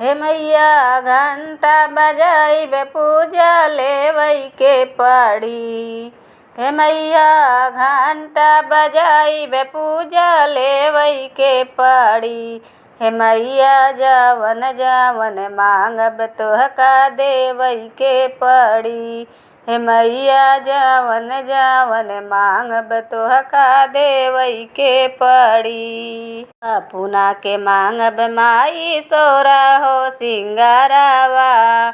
हे मैया घंटा बजाइबे पूजा लेवई के पड़ी। हे मैया घंटा बजाइबे पूजा लेवई के पड़ी। हे मैया जवन जवन मांगब तोहका देवई के पड़ी। हे मैया जवन जवन मांगब तोहका देवई के पड़ी। अपना के मांगब माई सोरहो सिंगारवा।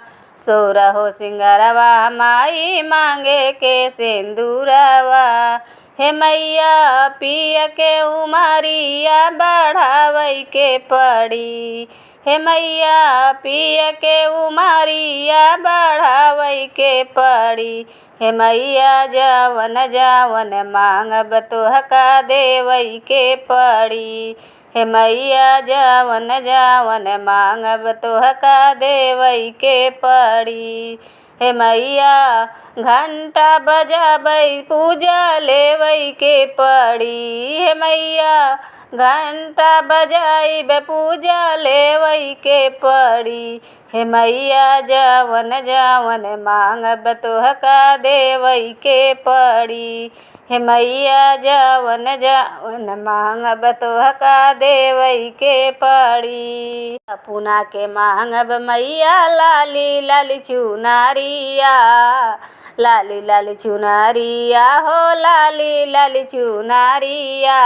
सोरहो सिंगारवा माई मांगे के सिंदूरवा। हे मैया पिया के उमरिया बढ़ावई के पड़ी। हे मैया पिया के उमरिया बढ़ावई के पड़ी। हे मैया जवन जवन मांगब तोहका देवई के पड़ी। हे मैया जवन जवन मांगब तोहका देवई के पड़ी। हे मैया घंटा बजाबई पूजा लेवई के पड़ी। हे मैया घंटा बजाइबे पूजा लेवई के पड़ी। हे मैया जवन जवन मांगब तोहका देवई के पड़ी। हे मैया जवन जवन मांगब तोहका देवई के पड़ी। अपना के मांगब मैया लाली लाली चुनरिया। लाली लाली चुनरिया हो लाली लाली चुनरिया।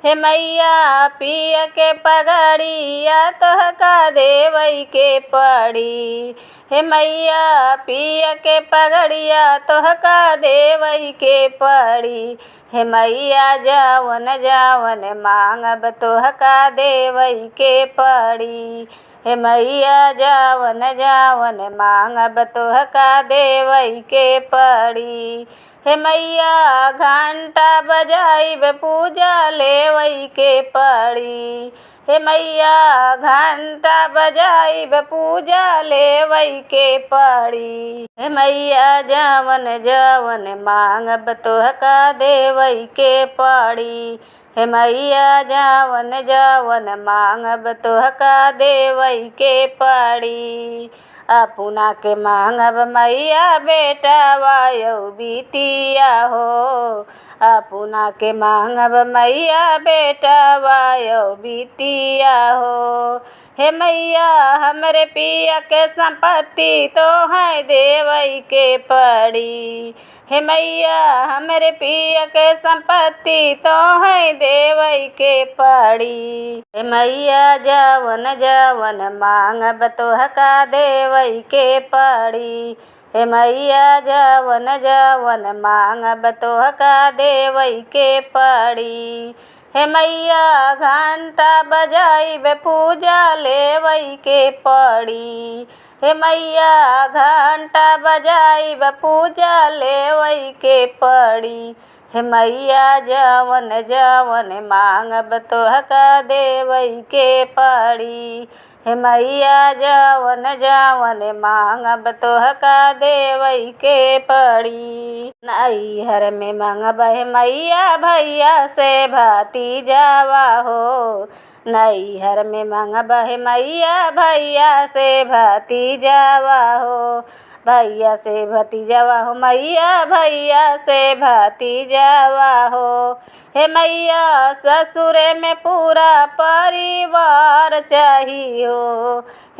हे मैया पिया के पगड़िया तोहका देवई के पड़ी। हे मैया पिया के पगड़िया तोहका देवई के पड़ी। हे मैया जवन जवन मांगब तोहका देवई के पड़ी। हे मैया जवन जवन मांगब तोहका देवई के पड़ी। हे मैया घंटा बजाइबे पूजा लेवई के पड़ी। हे मैया घंटा बजाइबे पूजा लेवई के पड़ी। हे मैया जवन जवन मांगब तोहका देवई के पड़ी। हे मैया जवन जवन मांगब तोहका देवई के पड़ी। अपना के मांगब मैया बेटा वायो बिटिया हो। अपना के मांगब मैया बेटा वायो बिटिया हो। हे मैया हमरे पिया के संपत्ति तो है देवई के पड़ी। हे मैया हमरे पिया के संपत्ति तो है देवई के पड़ी। हे मैया जवन जवन मांगब तोहका देवई के पड़ी। हे मैया जवन जवन मांगब तोहका देवई के पड़ी। हे मैया घंटा बजाइबे पूजा लेवई के पड़ी। हे मैया घंटा बजाइबे पूजा लेवई के पड़ी। हे मैया जवन जवन मांगब तोहका देवई के पड़ी। हे मैया जवन जवन मांगब तोहका देवई के पड़ी। नैहर में मांगब हे मैया भैया से भतीजावा हो। नैहर में मांगब हे मैया भैया से भतीजावा हो। भैया से भतीजावा हो मैया भैया से भतीजावा हो। हे मैया ससुरे में पूरा परिवार चाहिए।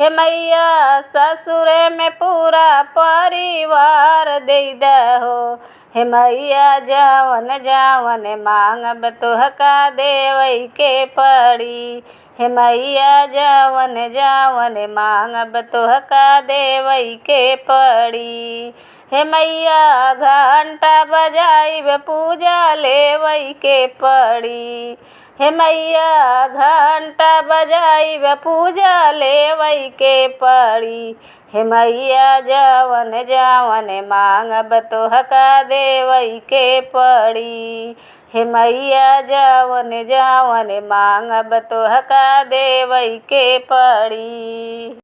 हे मैया ससुरे में पूरा परिवार दे दहो। हे मैया जवन जवन मांगब तोहका देवई के पड़ी। हे मैया जवन जवन मांगब तोहका देवई के पड़ी। हे मैया घंटा बजाइबे पूजा लेवई के पड़ी। हे मैया घंटा बजाइबे पूजा लेवई के पड़ी। हे मैया जवन जवन मांगब तोहका देवई के पड़ी। हे मैया जवन जवन मांगब तोहका देवई के पड़ी।